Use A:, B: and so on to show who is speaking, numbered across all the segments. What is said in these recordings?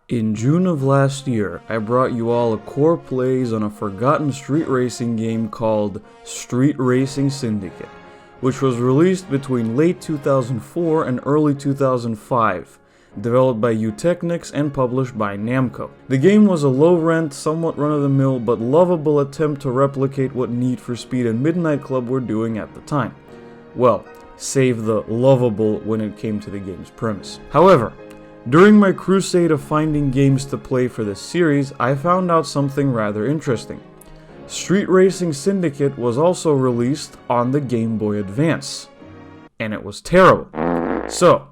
A: In June of last year, I brought you all a Korr plays on a forgotten street racing game called Street Racing Syndicate, which was released between late 2004 and early 2005, developed by Technics and published by Namco. The game was a low-rent, somewhat run-of-the-mill, but lovable attempt to replicate what Need for Speed and Midnight Club were doing at the time. Well, save the lovable when it came to the game's premise. However, during my crusade of finding games to play for this series, I found out something rather interesting. Street Racing Syndicate was also released on the Game Boy Advance, and it was terrible. So,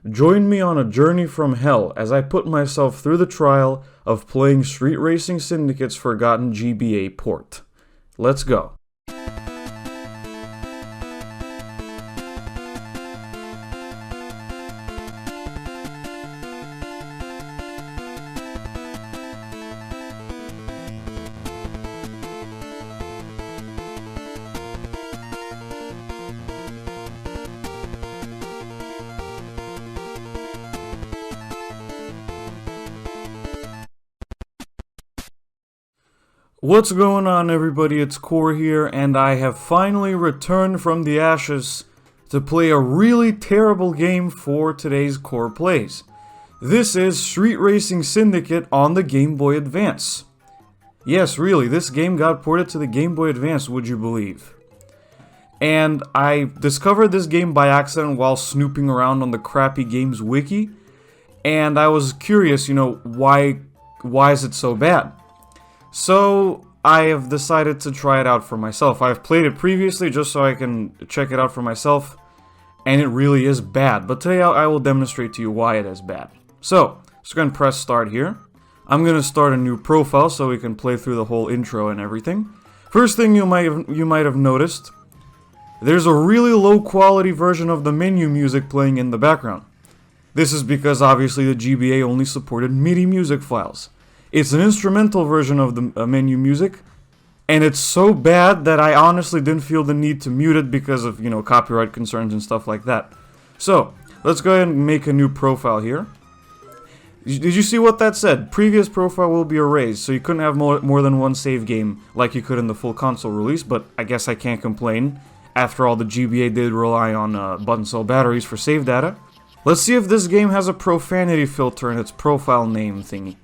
A: join me on a journey from hell as I put myself through the trial of playing Street Racing Syndicate's forgotten GBA port. Let's go. What's going on, everybody? It's Korr here, and I have finally returned from the ashes to play a really terrible game for today's Korr Plays. This is Street Racing Syndicate on the Game Boy Advance. Yes, really, this game got ported to the Game Boy Advance, would you believe? And I discovered this game by accident while snooping around on the Crappy Games wiki, and I was curious, why is it so bad? So, I have decided to try it out for myself. I've played it previously just so I can check it out for myself, and it really is bad. But today I will demonstrate to you why it is bad. So, just going to press start here. I'm going to start a new profile so we can play through the whole intro and everything. First thing you might have noticed, there's a really low quality version of the menu music playing in the background. This is because obviously the GBA only supported MIDI music files. It's an instrumental version of the menu music, and it's so bad that I honestly didn't feel the need to mute it because of, copyright concerns and stuff like that. So, let's go ahead and make a new profile here. Did you see what that said? Previous profile will be erased, so you couldn't have more than one save game like you could in the full console release, but I guess I can't complain. After all, the GBA did rely on button cell batteries for save data. Let's see if this game has a profanity filter in its profile name thingy.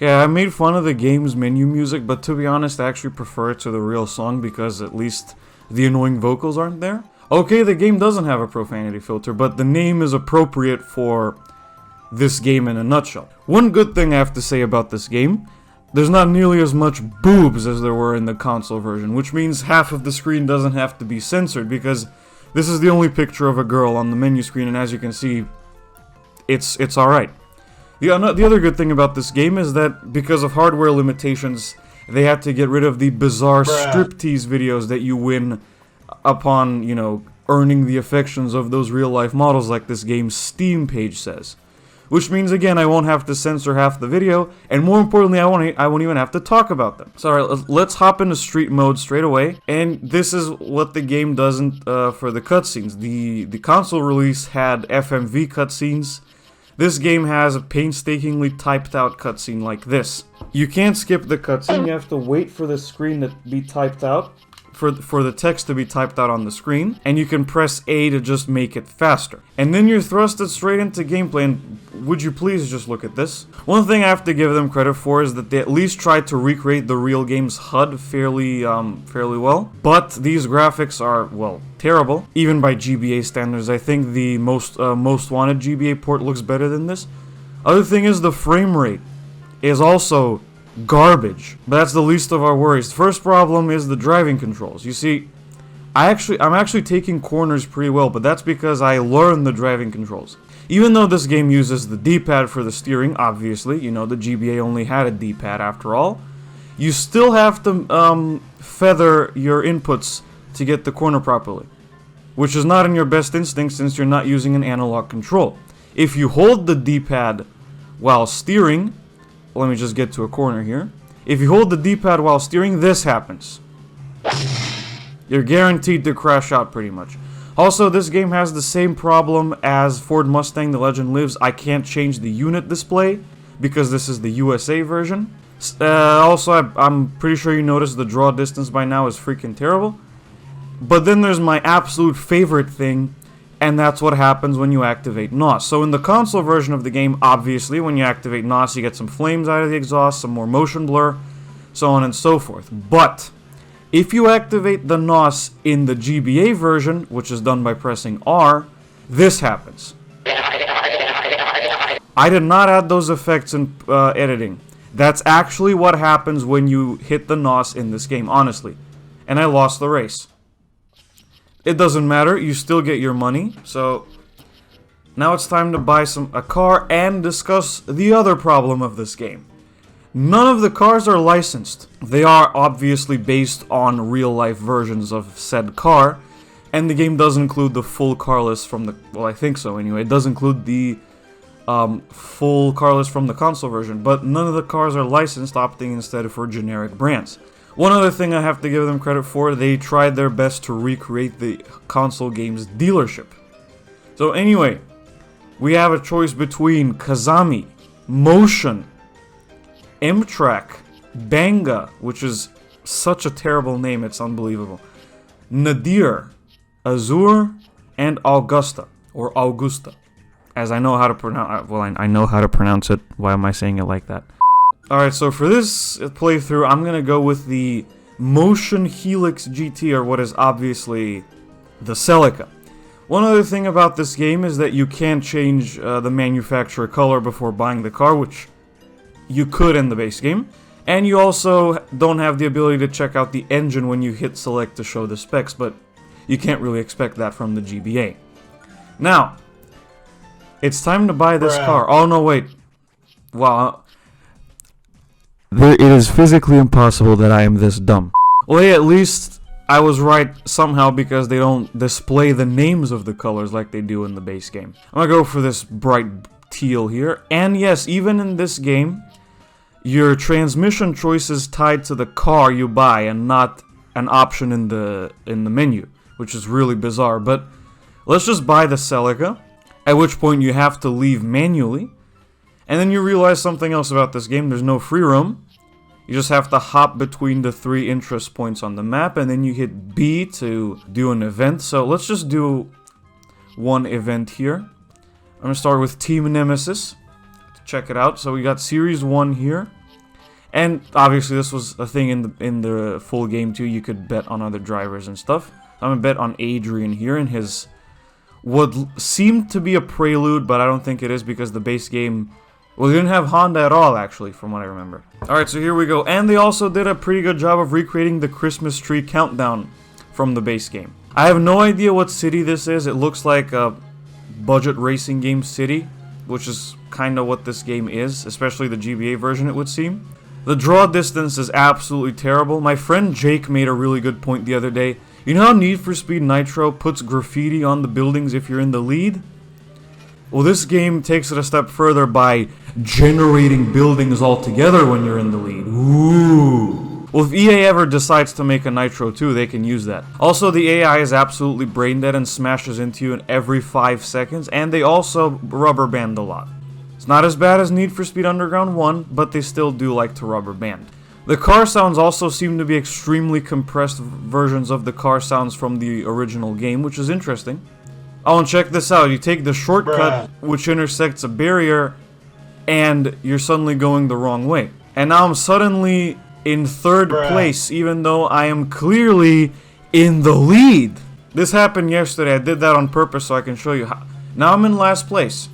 A: Yeah, I made fun of the game's menu music, but to be honest, I actually prefer it to the real song because at least the annoying vocals aren't there. Okay, the game doesn't have a profanity filter, but the name is appropriate for this game in a nutshell. One good thing I have to say about this game, there's not nearly as much boobs as there were in the console version, which means half of the screen doesn't have to be censored because this is the only picture of a girl on the menu screen, and as you can see, it's alright. The other good thing about this game is that because of hardware limitations, they had to get rid of the bizarre striptease videos that you win upon, earning the affections of those real-life models like this game's Steam page says. Which means, again, I won't have to censor half the video, and more importantly, I won't even have to talk about them. So, alright, let's hop into street mode straight away, and this is what the game doesn't for the cutscenes. The console release had FMV cutscenes. This game has a painstakingly typed out cutscene like this. You can't skip the cutscene, you have to wait for the screen to be typed out, for the text to be typed out on the screen, and you can press A to just make it faster. And then you're thrusted straight into gameplay, and would you please just look at this? One thing I have to give them credit for is that they at least tried to recreate the real game's HUD fairly well, but these graphics are, well, terrible. Even by GBA standards, I think the most wanted GBA port looks better than this. Other thing is the frame rate is also garbage, but that's the least of our worries. The first problem is the driving controls. You see, I'm actually taking corners pretty well, but that's because I learned the driving controls. Even though this game uses the D-pad for the steering, obviously, the GBA only had a D-pad after all, you still have to feather your inputs to get the corner properly, which is not in your best instinct since you're not using an analog control. If you hold the D-pad while steering, let me just get to a corner here. If you hold the D-pad while steering, this happens. You're guaranteed to crash out pretty much. Also, this game has the same problem as Ford Mustang The Legend Lives. I can't change the unit display, because this is the USA version. Also, I'm pretty sure you noticed the draw distance by now is freaking terrible. But then there's my absolute favorite thing, and that's what happens when you activate NOS. So in the console version of the game, obviously, when you activate NOS, you get some flames out of the exhaust, some more motion blur, so on and so forth. But if you activate the NOS in the GBA version, which is done by pressing R, this happens. I did not add those effects in editing. That's actually what happens when you hit the NOS in this game, honestly. And I lost the race. It doesn't matter, you still get your money. So now it's time to buy a car and discuss the other problem of this game. None of the cars are licensed. They are obviously based on real-life versions of said car, and the game does include the full car list from the... well, I think so anyway. It does include the full car list from the console version, but none of the cars are licensed, opting instead for generic brands. One other thing I have to give them credit for, they tried their best to recreate the console game's dealership. So anyway, we have a choice between Kazami, Motion, M-Track, Banga, which is such a terrible name, it's unbelievable, Nadir, Azure, and Augusta, or Augusta, as I know how to pronounce. Well, I know how to pronounce it. Why am I saying it like that? Alright, so for this playthrough, I'm gonna go with the Motion Helix GT, or what is obviously the Celica. One other thing about this game is that you can't change the manufacturer color before buying the car, which you could in the base game. And you also don't have the ability to check out the engine when you hit select to show the specs, but you can't really expect that from the GBA. Now, it's time to buy this car. Oh no, wait. Wow. It is physically impossible that I am this dumb. Well, hey, at least I was right somehow, because they don't display the names of the colors like they do in the base game. I'm gonna go for this bright teal here. And yes, even in this game, your transmission choice is tied to the car you buy and not an option in the menu, which is really bizarre. But let's just buy the Celica, at which point you have to leave manually. And then you realize something else about this game. There's no free roam. You just have to hop between the 3 interest points on the map, and then you hit B to do an event. So let's just do one event here. I'm going to start with Team Nemesis to check it out. So we got Series 1 here. And obviously this was a thing in the full game too. You could bet on other drivers and stuff. I'm going to bet on Adrian here and his what seemed to be a prelude, but I don't think it is, because the base game... well, they didn't have Honda at all, actually, from what I remember. Alright, so here we go. And they also did a pretty good job of recreating the Christmas tree countdown from the base game. I have no idea what city this is. It looks like a budget racing game city, which is kind of what this game is, especially the GBA version, it would seem. The draw distance is absolutely terrible. My friend Jake made a really good point the other day. You know how Need for Speed Nitro puts graffiti on the buildings if you're in the lead? Well, this game takes it a step further by generating buildings altogether when you're in the lead. Ooh. Well, if EA ever decides to make a Nitro 2, they can use that. Also, the AI is absolutely brain dead and smashes into you in every 5 seconds, and they also rubber band a lot. It's not as bad as Need for Speed Underground 1, but they still do like to rubber band. The car sounds also seem to be extremely compressed versions of the car sounds from the original game, which is interesting. Oh, and check this out. You take the shortcut, which intersects a barrier, and you're suddenly going the wrong way. And now I'm suddenly in 3rd place, even though I am clearly in the lead. This happened yesterday. I did that on purpose so I can show you how. Now I'm in last place.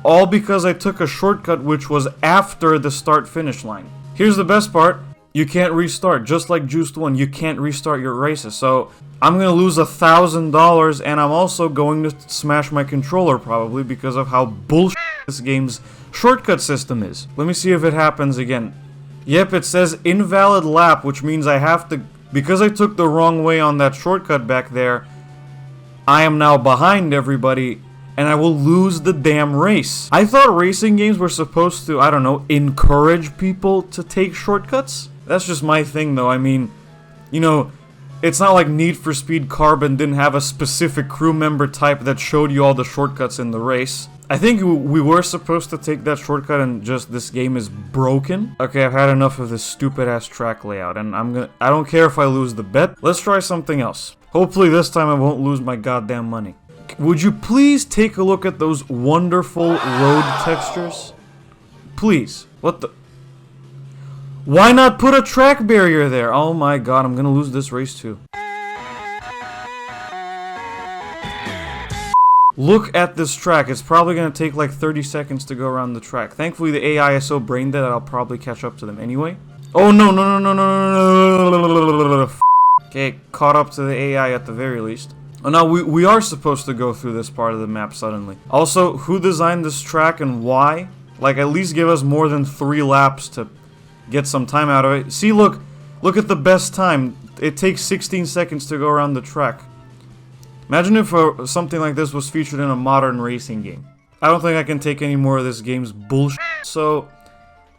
A: All because I took a shortcut which was after the start-finish line. Here's the best part. You can't restart. Just like Juiced 1, you can't restart your races. So I'm going to lose $1,000, and I'm also going to smash my controller probably because of how bullshit this game's shortcut system is. Let me see if it happens again. Yep, it says invalid lap, which means I have to... because I took the wrong way on that shortcut back there, I am now behind everybody, and I will lose the damn race. I thought racing games were supposed to, I don't know, encourage people to take shortcuts? That's just my thing, though. I mean, you know, it's not like Need for Speed Carbon didn't have a specific crew member type that showed you all the shortcuts in the race. I think we were supposed to take that shortcut and just this game is broken. Okay, I've had enough of this stupid ass track layout and I don't care if I lose the bet. Let's try something else. Hopefully this time I won't lose my goddamn money. Would you please take a look at those wonderful road textures? Please. What the? Why not put a track barrier there? Oh my god, I'm gonna lose this race too. Look at this track. It's probably gonna take like 30 seconds to go around the track. Thankfully the AI is so brain dead that I'll probably catch up to them anyway. Oh no, no, no, no, no, no, no. Okay, caught up to the AI at the very least. Oh, now we are supposed to go through this part of the map suddenly. Also, who designed this track and why? Like, at least give us more than 3 laps to get some time out of it. See, look at the best time. It takes 16 seconds to go around the track. Imagine if something like this was featured in a modern racing game. I don't think I can take any more of this game's bullshit. So,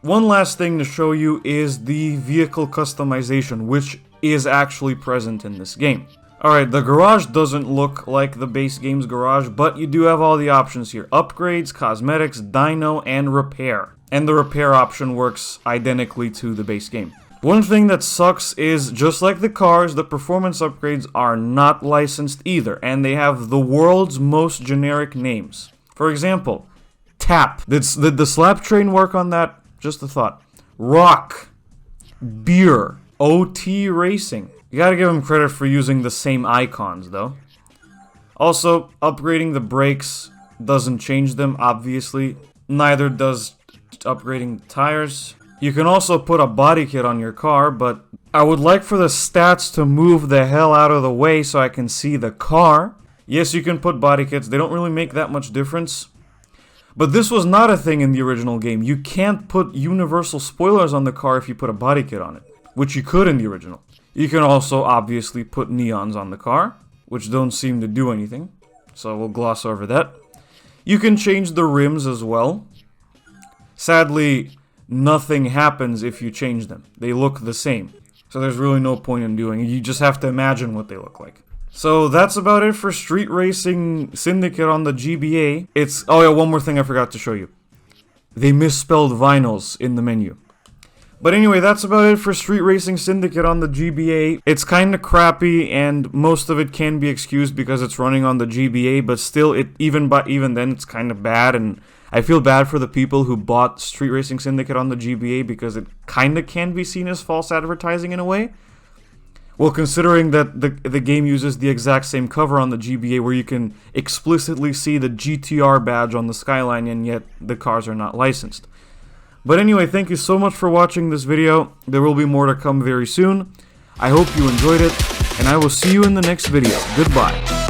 A: one last thing to show you is the vehicle customization, which is actually present in this game. Alright, the garage doesn't look like the base game's garage, but you do have all the options here. Upgrades, cosmetics, dyno, and repair. And the repair option works identically to the base game. One thing that sucks is, just like the cars, the performance upgrades are not licensed either, and they have the world's most generic names. For example, Tap. Did the Slap Train work on that? Just a thought. Rock. Beer. OT Racing. You gotta give them credit for using the same icons, though. Also, upgrading the brakes doesn't change them, obviously. Neither does upgrading tires. You can also put a body kit on your car, but I would like for the stats to move the hell out of the way so I can see the car. Yes, you can put body kits. They don't really make that much difference. But this was not a thing in the original game. You can't put universal spoilers on the car if you put a body kit on it, which you could in the original. You can also obviously put neons on the car, which don't seem to do anything, so we'll gloss over that. You can change the rims as well. Sadly, nothing happens if you change them. They look the same, so there's really no point in doing it. You just have to imagine what they look like. So that's about it for Street Racing Syndicate on the GBA. Oh yeah, one more thing I forgot to show you. They misspelled vinyls in the menu. But anyway, that's about it for Street Racing Syndicate on the GBA. It's kinda crappy, and most of it can be excused because it's running on the GBA, but still, even then, it's kinda bad, and I feel bad for the people who bought Street Racing Syndicate on the GBA because it kinda can be seen as false advertising in a way. Well, considering that the game uses the exact same cover on the GBA where you can explicitly see the GTR badge on the skyline, and yet the cars are not licensed. But anyway, thank you so much for watching this video. There will be more to come very soon. I hope you enjoyed it, and I will see you in the next video. Goodbye.